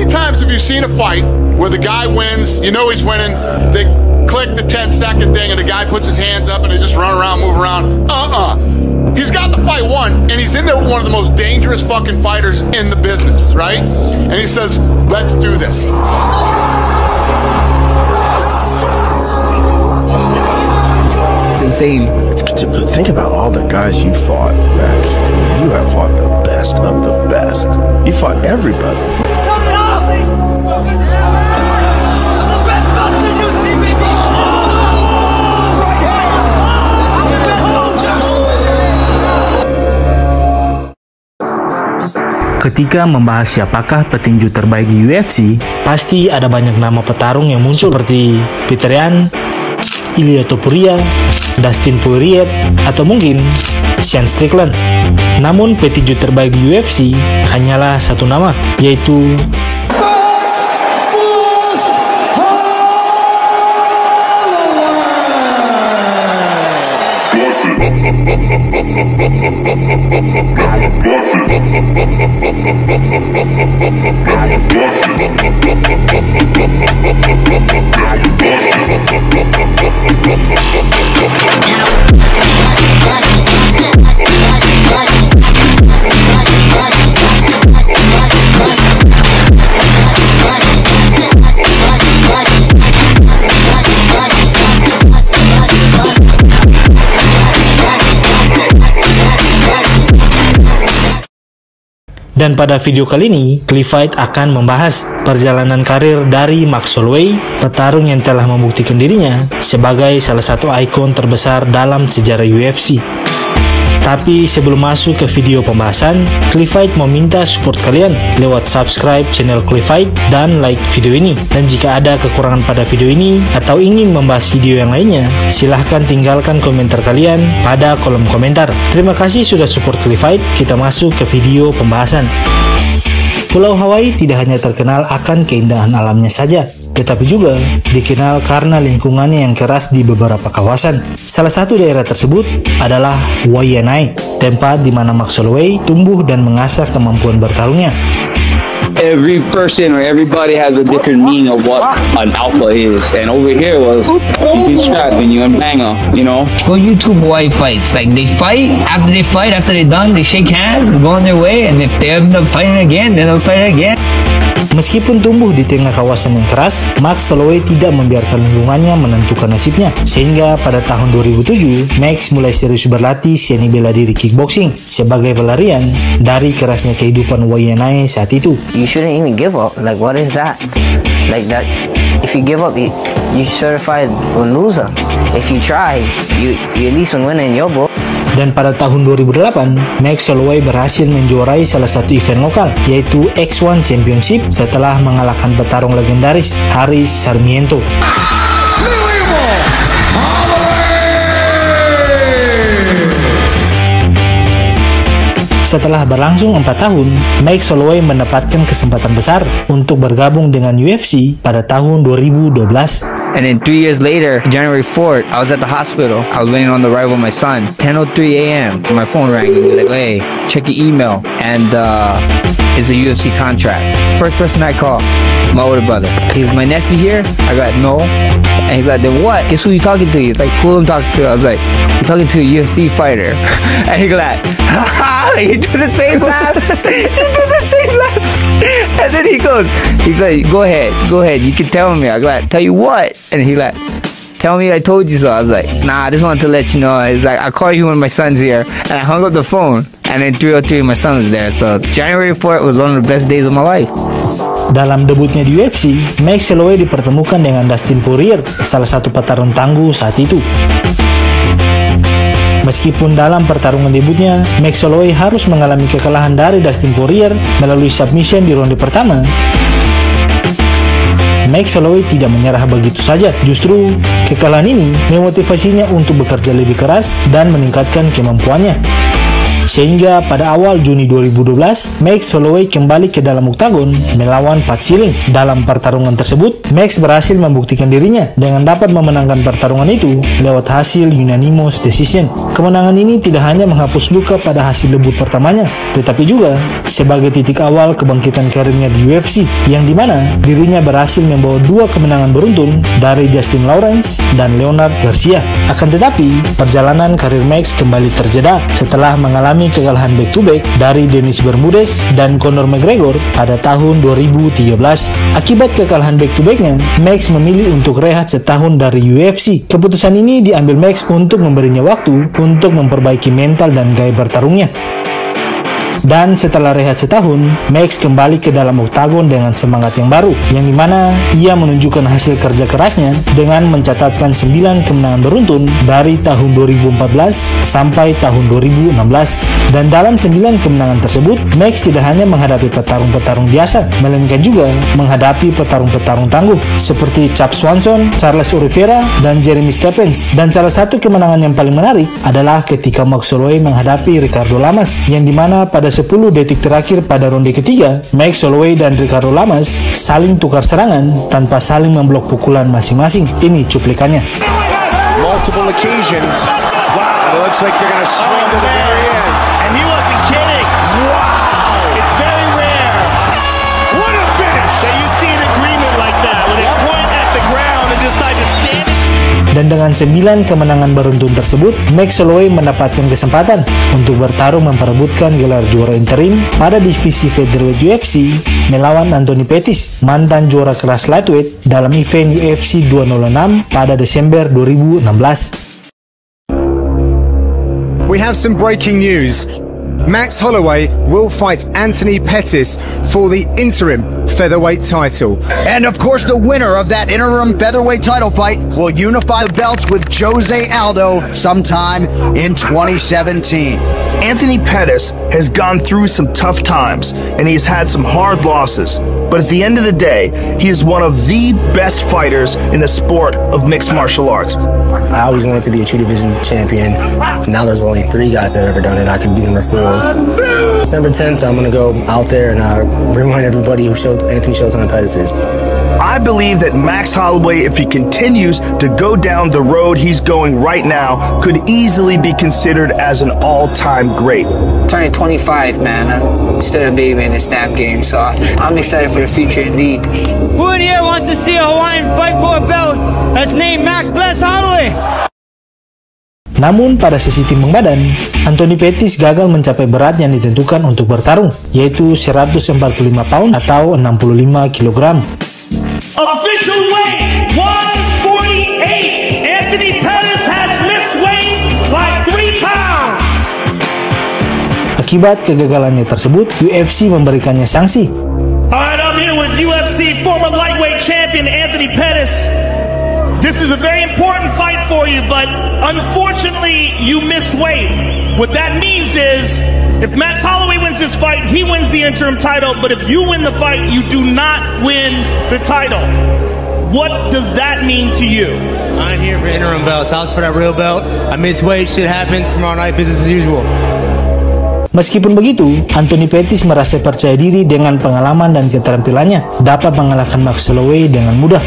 many times have you seen a fight where the guy wins, you know he's winning, they click the 10-second thing and the guy puts his hands up and they just run around, move around? He's got the fight won, and he's in there with one of the most dangerous fucking fighters in the business, right? And he says, let's do this. It's insane. Think about all the guys you fought, Max. You have fought the best of the best. You fought everybody. Ketika membahas siapakah petinju terbaik di UFC, pasti ada banyak nama petarung yang muncul seperti Petr Yan, Ilia Topuria, Dustin Poirier, atau mungkin Sean Strickland. Namun petinju terbaik di UFC hanyalah satu nama, yaitu Dan pada video kali ini, Cliff Fight akan membahas perjalanan karir dari Max Holloway, petarung yang telah membuktikan dirinya sebagai salah satu ikon terbesar dalam sejarah UFC. Tapi sebelum masuk ke video pembahasan, Cliff Fight meminta support kalian lewat subscribe channel Cliff Fight dan like video ini. Dan jika ada kekurangan pada video ini atau ingin membahas video yang lainnya, silahkan tinggalkan komentar kalian pada kolom komentar. Terima kasih sudah support Cliff Fight. Kita masuk ke video pembahasan. Pulau Hawaii tidak hanya terkenal akan keindahan alamnya saja, tetapi juga dikenal karena lingkungannya yang keras di beberapa kawasan. Salah satu daerah tersebut adalah Waianae, tempat di mana Max Holloway tumbuh dan mengasah kemampuan bertarungnya. Every person or everybody has a different meaning of what an alpha is, and over here was you can strap and you can bang up, you know. Go YouTube Hawaii fights. Like they fight, after they're done, they shake hands, go on their way, and if they end up fighting again, then they'll fight again. Meskipun tumbuh di tengah kawasan yang keras, Max Holloway tidak membiarkan lingkungannya menentukan nasibnya. Sehingga pada tahun 2007, Max mulai serius berlatih seni bela diri kickboxing sebagai pelarian dari kerasnya kehidupan Waianae saat itu. You shouldn't even give up. Like, what is that? Like that. If you give up, you certified a loser. If you try, you at least win in your book. Dan pada tahun 2008, Max Holloway berhasil menjuarai salah satu event lokal, yaitu X1 Championship setelah mengalahkan petarung legendaris Haris Sarmiento. Setelah berlangsung 4 tahun, Max Holloway mendapatkan kesempatan besar untuk bergabung dengan UFC pada tahun 2012. And then 3 years later, January 4th, I was at the hospital. I was waiting on the ride with my son. 10:03 a.m. My phone rang and they're like, hey, check your email. And it's a UFC contract. First person I call, my older brother. He's my nephew here. I got no. And he's like, then what? Guess who you talking to? He's like, who I'm talking to? I was like, you're talking to a UFC fighter. And he like, haha, he did the same laugh. He did the same laugh. And then he's like, go ahead, you can tell me. I go like, tell you what? And he like, tell me I told you so. I was like, nah, I just wanted to let you know. He's like, I'll call you when my son's here. And I hung up the phone. And then 3:03, my son was there. So January 4th was one of the best days of my life. Dalam debutnya di UFC, Max Holloway dipertemukan dengan Dustin Poirier, salah satu petarung tangguh saat itu. Meskipun dalam pertarungan debutnya, Max Holloway harus mengalami kekalahan dari Dustin Poirier melalui submission di ronde pertama, Max Holloway tidak menyerah begitu saja. Justru, kekalahan ini memotivasinya untuk bekerja lebih keras dan meningkatkan kemampuannya. Sehingga pada awal Juni 2012, Max Holloway kembali ke dalam oktagon melawan Pat Silling. Dalam pertarungan tersebut, Max berhasil membuktikan dirinya dengan dapat memenangkan pertarungan itu lewat hasil unanimous decision. Kemenangan ini tidak hanya menghapus luka pada hasil debut pertamanya, tetapi juga sebagai titik awal kebangkitan karirnya di UFC, yang dimana dirinya berhasil membawa 2 kemenangan beruntun dari Justin Lawrence dan Leonard Garcia. Akan tetapi, perjalanan karir Max kembali terjeda setelah mengalami kekalahan back-to-back dari Dennis Bermudez dan Conor McGregor pada tahun 2013. Akibat kekalahan back-to-backnya, Max memilih untuk rehat setahun dari UFC. Keputusan ini diambil Max untuk memberinya waktu untuk memperbaiki mental dan gaya bertarungnya. Dan setelah rehat setahun, Max kembali ke dalam oktagon dengan semangat yang baru, yang dimana ia menunjukkan hasil kerja kerasnya dengan mencatatkan 9 kemenangan beruntun dari tahun 2014 sampai tahun 2016. Dan dalam 9 kemenangan tersebut, Max tidak hanya menghadapi petarung-petarung biasa, melainkan juga menghadapi petarung-petarung tangguh seperti Chap Swanson, Charles Oliveira, dan Jeremy Stephens. Dan salah satu kemenangan yang paling menarik adalah ketika Max Holloway menghadapi Ricardo Lamas, yang dimana pada 10 detik terakhir pada ronde ketiga, Max Holloway dan Ricardo Lamas saling tukar serangan tanpa saling memblok pukulan masing-masing. Ini cuplikannya. Multiple occasions. Wow, it looks like they're going to swing to the very end. And he wasn't kidding. Wow. It's very rare. What a finish. That you see an agreement like that when they point at the ground and decide to stand. Dan dengan 9 kemenangan beruntun tersebut, Max Holloway mendapatkan kesempatan untuk bertarung memperebutkan gelar juara interim pada divisi featherweight UFC melawan Anthony Pettis, mantan juara kelas lightweight dalam event UFC 206 pada Desember 2016. We have some breaking news. Max Holloway will fight Anthony Pettis for the interim featherweight title. And of course, the winner of that interim featherweight title fight will unify the belts with Jose Aldo sometime in 2017. Anthony Pettis has gone through some tough times and he's had some hard losses. But at the end of the day, he is one of the best fighters in the sport of mixed martial arts. I always wanted to be a 2-division champion. Now there's only 3 guys that have ever done it. I could be number 4. December 10th, I'm going to go out there and remind everybody who Anthony Showtime Pettis is. I believe that Max Holloway, if he continues to go down the road he's going right now, could easily be considered as an all-time great. Turning 25, man. I'm still a baby in this damn game, so I'm excited for the future indeed. Who in here wants to see a Hawaiian fight for a belt that's named Max Bless Holloway? Namun pada sesi timbang badan, Anthony Pettis gagal mencapai berat yang ditentukan untuk bertarung, yaitu 145 pound atau 65 kg. Official weight 148. Anthony Pettis has missed weight by 3 pounds. Akibat kegagalannya tersebut, UFC memberikannya sanksi. Alright, I'm here with UFC former lightweight champion Anthony Pettis. This is a very important fight for you, but unfortunately, you missed weight. What that means is, if Max Holloway wins this fight, he wins the interim title, but if you win the fight, you do not win the title. What does that mean to you? I'm here for interim belts. I was for that real belt. I missed weight. Shit happens. Tomorrow night, business as usual. Meskipun begitu, Anthony Pettis merasa percaya diri dengan pengalaman dan keterampilannya dapat mengalahkan Max Holloway dengan mudah.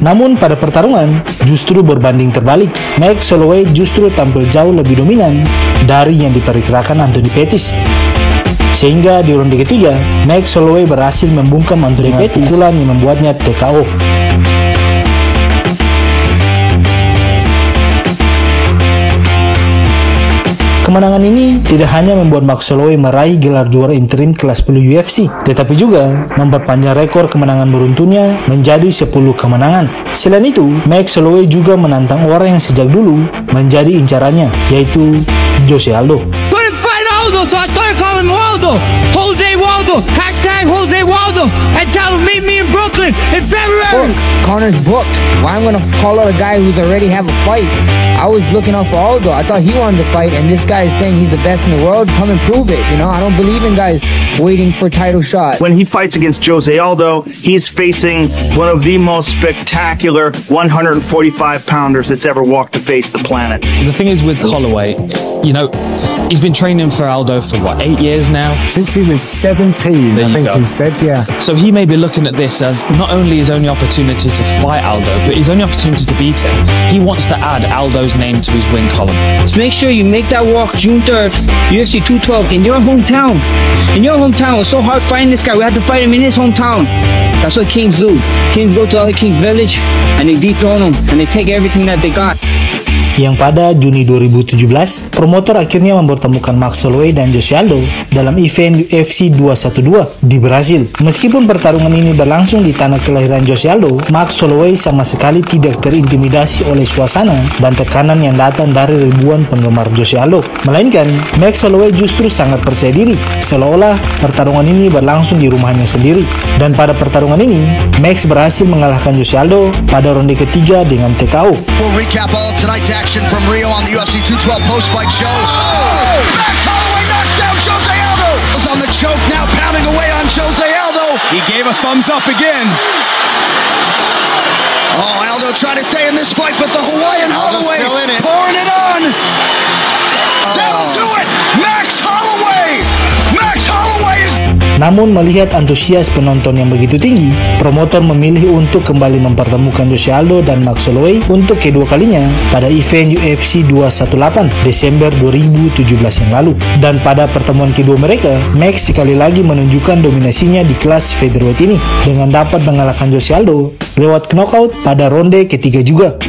Namun pada pertarungan justru berbanding terbalik. Max Holloway justru tampil jauh lebih dominan dari yang diperkirakan Anthony Pettis. Sehingga di ronde ketiga, Max Holloway berhasil membungkam Anthony Pettis pukulan yang membuatnya TKO. Kemenangan ini tidak hanya membuat Max Holloway meraih gelar juara interim kelas 10 UFC, tetapi juga memperpanjang rekor kemenangan beruntunnya menjadi 10 kemenangan. Selain itu, Max Holloway juga menantang orang yang sejak dulu menjadi incarannya, yaitu Jose Aldo. Couldn't fight Aldo, so I started calling him Aldo. Jose Waldo. Hashtag Jose Waldo. And tell him meet me in Brooklyn in February. Connor's booked. Why I'm gonna call out a guy who's already have a fight? I was looking out for Aldo. I thought he wanted to fight, and this guy is saying he's the best in the world. Come and prove it. You know, I don't believe in guys waiting for title shot. When he fights against Jose Aldo, he's facing one of the most spectacular 145-pounders that's ever walked the face of the planet. The thing is with Holloway, you know, he's been training for Aldo for what, 8 years now? Since he was 17, I think he said, yeah. So he may be looking at this as not only his only opportunity to fight Aldo, but his only opportunity to beat him. He wants to add Aldo's name to his win column. Just make sure you make that walk June 3rd, UFC 212 in your hometown. In your hometown, it's so hard fighting this guy. We had to fight him in his hometown. That's what Kings do. Kings go to other Kings village and they dethrone him and they take everything that they got. Yang pada Juni 2017, promotor akhirnya mempertemukan Max Holloway dan Jose Aldo dalam event UFC 212 di Brasil. Meskipun pertarungan ini berlangsung di tanah kelahiran Jose Aldo, Max Holloway sama sekali tidak terintimidasi oleh suasana dan tekanan yang datang dari ribuan penggemar Jose Aldo. Melainkan, Max Holloway justru sangat percaya diri, seolah-olah pertarungan ini berlangsung di rumahnya sendiri. Dan pada pertarungan ini, Max berhasil mengalahkan Jose Aldo pada ronde ketiga dengan TKO. We'll recap all of tonight's action from Rio on the UFC 212 post-fight show. Oh! Max Holloway knocks down Jose Aldo. Was on the choke, now pounding away on Jose Aldo. He gave a thumbs up again. Oh, Aldo trying to stay in this fight, but the Hawaiian Holloway still in it. Pouring it on. That'll do it. Max Holloway. Max Holloway is. Namun melihat antusias penonton yang begitu tinggi, promotor memilih untuk kembali mempertemukan Jose Aldo dan Max Holloway untuk kedua kalinya pada event UFC 218 Desember 2017 yang lalu. Dan pada pertemuan kedua mereka, Max sekali lagi menunjukkan dominasinya di kelas featherweight ini dengan dapat mengalahkan Jose Aldo lewat knockout pada ronde ketiga juga.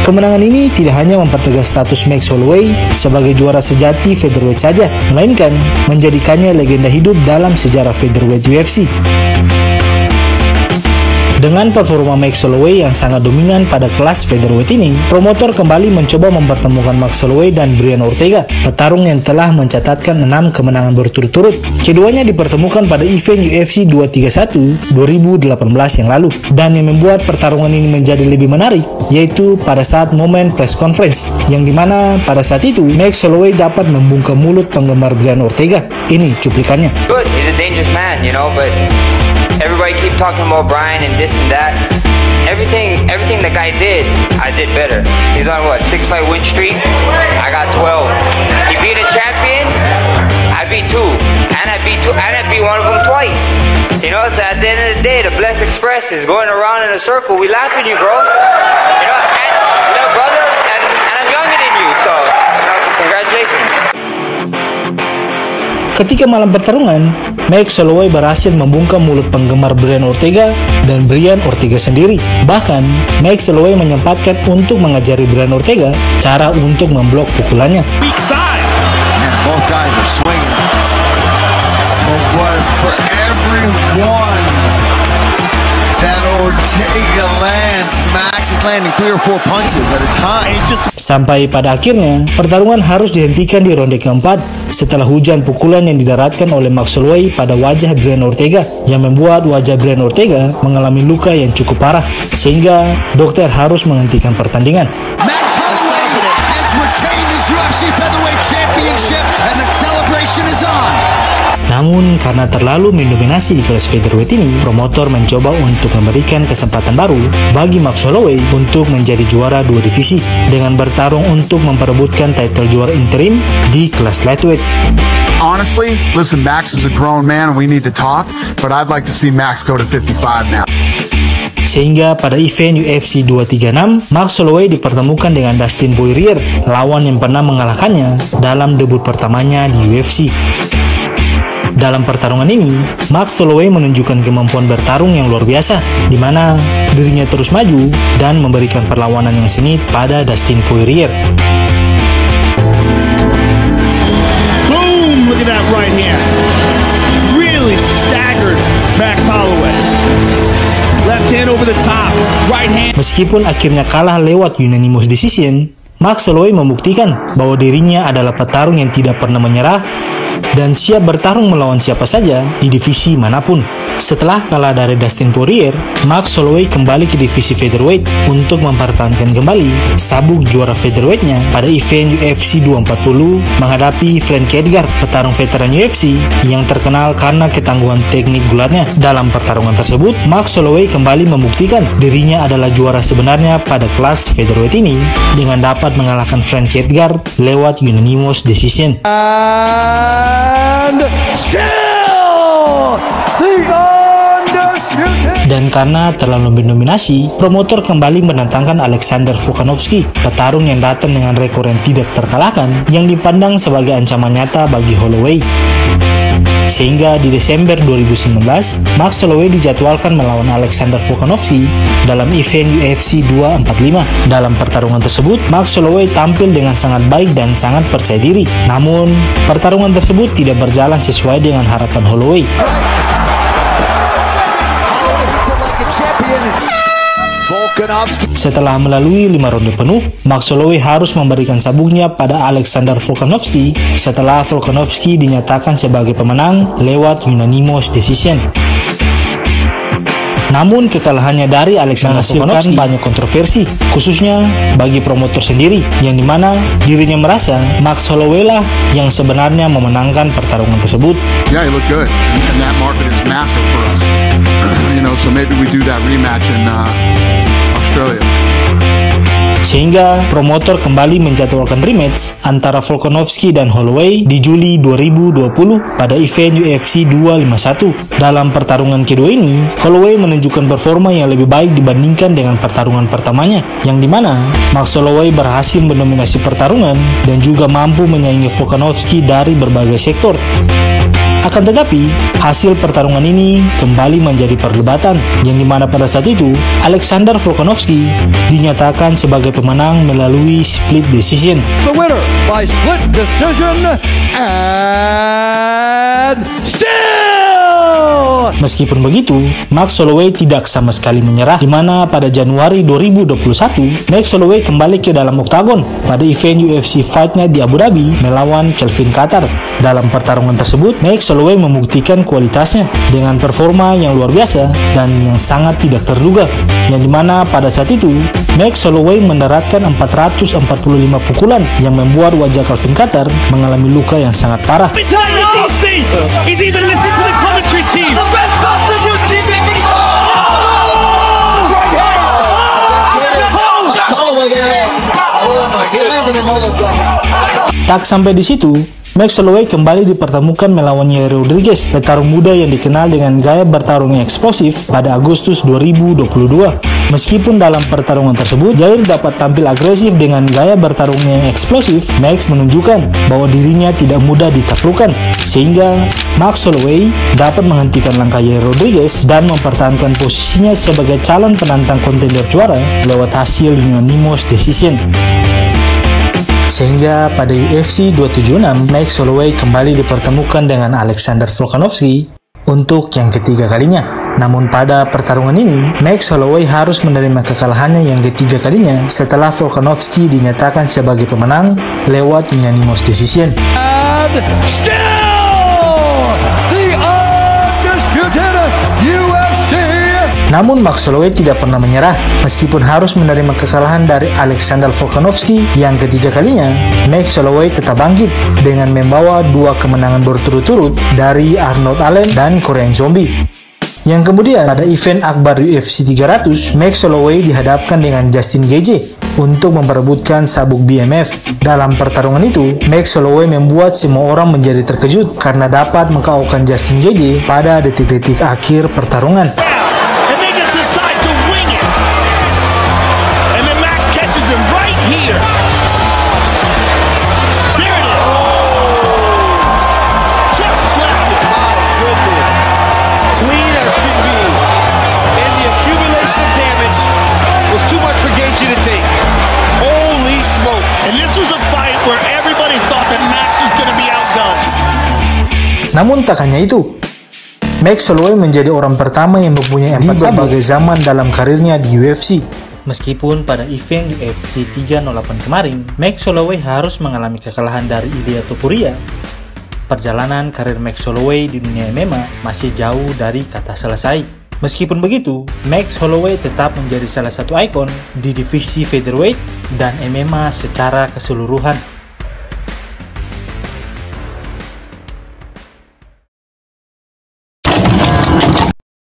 Kemenangan ini tidak hanya mempertegas status Max Holloway sebagai juara sejati featherweight saja, melainkan menjadikannya legenda hidup dalam sejarah featherweight UFC. Dengan performa Max Holloway yang sangat dominan pada kelas featherweight ini, promotor kembali mencoba mempertemukan Max Holloway dan Brian Ortega, petarung yang telah mencatatkan 6 kemenangan berturut-turut. Keduanya dipertemukan pada event UFC 231 2018 yang lalu, dan yang membuat pertarungan ini menjadi lebih menarik yaitu pada saat momen press conference, yang dimana pada saat itu Max Holloway dapat membungkam mulut penggemar Brian Ortega. Ini cuplikannya. Good, he's a dangerous man, you know, but everybody keep talking about Brian and this and that. Everything the guy did, I did better. He's on what, 6-fight win streak? I got 12. He beat a champion, I beat 2. And I beat one of them twice. You know, so at the end of the day, the Bless Express is going around in a circle. We laughing you, bro. You know, and little brother, and I'm younger than you, so you know, congratulations. Ketika malam pertarungan, Max Holloway berhasil membungkam mulut penggemar Brian Ortega dan Brian Ortega sendiri. Bahkan, Max Holloway menyempatkan untuk mengajari Brian Ortega cara untuk memblok pukulannya. Weak side. Man, both guys are swinging. For everyone that Ortega lands, Max is landing 3 or 4 punches at a time. Sampai pada akhirnya, pertarungan harus dihentikan di ronde keempat setelah hujan pukulan yang didaratkan oleh Max Holloway pada wajah Brian Ortega, yang membuat wajah Brian Ortega mengalami luka yang cukup parah, sehingga dokter harus menghentikan pertandingan. Max Holloway has retained his UFC featherweight championship and the celebration is on. Namun karena terlalu mendominasi di kelas featherweight ini, promotor mencoba untuk memberikan kesempatan baru bagi Max Holloway untuk menjadi juara 2 divisi dengan bertarung untuk memperebutkan title juara interim di kelas lightweight. Honestly, listen, Max is a grown man and we need to talk, but I'd like to see Max go to 55 now. Sehingga pada event UFC 236, Max Holloway dipertemukan dengan Dustin Poirier, lawan yang pernah mengalahkannya dalam debut pertamanya di UFC. Dalam pertarungan ini, Max Holloway menunjukkan kemampuan bertarung yang luar biasa, di mana dirinya terus maju dan memberikan perlawanan yang sengit pada Dustin Poirier. Boom! Look at that right here. Max Holloway. Left hand over the top, right hand. Meskipun akhirnya kalah lewat unanimous decision, Max Holloway membuktikan bahwa dirinya adalah petarung yang tidak pernah menyerah dan siap bertarung melawan siapa saja di divisi manapun. Setelah kalah dari Dustin Poirier, Max Holloway kembali ke divisi featherweight untuk mempertahankan kembali sabuk juara featherweightnya pada event UFC 240 menghadapi Frankie Edgar, petarung veteran UFC yang terkenal karena ketangguhan teknik gulatnya. Dalam pertarungan tersebut, Max Holloway kembali membuktikan dirinya adalah juara sebenarnya pada kelas featherweight ini dengan dapat mengalahkan Frankie Edgar lewat unanimous decision. And still the undisputed. Dan karena terlalu mendominasi, promotor kembali menantangkan Alexander Volkanovski, petarung yang datang dengan rekor yang tidak terkalahkan, yang dipandang sebagai ancaman nyata bagi Holloway. Sehingga di Desember 2019, Max Holloway dijadwalkan melawan Alexander Volkanovski dalam event UFC 245. Dalam pertarungan tersebut, Max Holloway tampil dengan sangat baik dan sangat percaya diri. Namun, pertarungan tersebut tidak berjalan sesuai dengan harapan Holloway. Setelah melalui 5 ronde penuh, Max Holloway harus memberikan sabuknya pada Alexander Volkanovski setelah Volkanovski dinyatakan sebagai pemenang lewat unanimous decision. Namun kekalahannya dari Alexander Volkanovski banyak kontroversi, khususnya bagi promotor sendiri, yang dimana dirinya merasa Max Holloway lah yang sebenarnya memenangkan pertarungan tersebut. Yeah, he looked good, and that market is massive for us. So maybe we do that rematch in Australia. Sehingga promotor kembali menjadwalkan rematch antara Volkanovski dan Holloway di Juli 2020 pada event UFC 251. Dalam pertarungan kedua ini, Holloway menunjukkan performa yang lebih baik dibandingkan dengan pertarungan pertamanya, yang dimana Max Holloway berhasil mendominasi pertarungan dan juga mampu menyaingi Volkanovski dari berbagai sektor. Akan tetapi, hasil pertarungan ini kembali menjadi perdebatan, yang dimana pada saat itu, Alexander Volkanovski dinyatakan sebagai pemenang melalui split decision. The winner by split decision and still. Meskipun begitu, Max Holloway tidak sama sekali menyerah, di mana pada Januari 2021, Max Holloway kembali ke dalam oktagon pada event UFC Fight Night di Abu Dhabi melawan Calvin Kattar. Dalam pertarungan tersebut, Max Holloway membuktikan kualitasnya dengan performa yang luar biasa dan yang sangat tidak terduga, yang dimana pada saat itu Max Holloway mendaratkan 445 pukulan yang membuat wajah Calvin Kattar mengalami luka yang sangat parah. Tak sampai di situ, Max Holloway kembali dipertemukan melawan Yair Rodriguez, petarung muda yang dikenal dengan gaya bertarung yang eksplosif pada Agustus 2022. Meskipun dalam pertarungan tersebut, Yair dapat tampil agresif dengan gaya bertarungnya yang eksplosif, Max menunjukkan bahwa dirinya tidak mudah ditaklukkan, sehingga Max Holloway dapat menghentikan langkah Yair Rodriguez dan mempertahankan posisinya sebagai calon penantang kontender juara lewat hasil unanimous decision. Sehingga pada UFC 276, Max Holloway kembali dipertemukan dengan Alexander Volkanovski untuk yang ketiga kalinya. Namun pada pertarungan ini, Max Holloway harus menerima kekalahannya yang ketiga kalinya setelah Volkanovski dinyatakan sebagai pemenang lewat unanimous decision. And still the undisputed UFC. Namun Max Holloway tidak pernah menyerah, meskipun harus menerima kekalahan dari Alexander Volkanovski yang ketiga kalinya. Max Holloway tetap bangkit dengan membawa 2 kemenangan berturut-turut dari Arnold Allen dan Korean Zombie. Yang kemudian pada event akbar UFC 300, Max Holloway dihadapkan dengan Justin Gaethje untuk memperebutkan sabuk BMF. Dalam pertarungan itu, Max Holloway membuat semua orang menjadi terkejut karena dapat mengKO-kan Justin Gaethje pada detik-detik akhir pertarungan. Namun tak hanya itu, Max Holloway menjadi orang pertama yang mempunyai 4 berbagai zaman dalam karirnya di UFC. Meskipun pada event UFC 308 kemarin, Max Holloway harus mengalami kekalahan dari Ilia Topuria, perjalanan karir Max Holloway di dunia MMA masih jauh dari kata selesai. Meskipun begitu, Max Holloway tetap menjadi salah satu ikon di divisi featherweight dan MMA secara keseluruhan.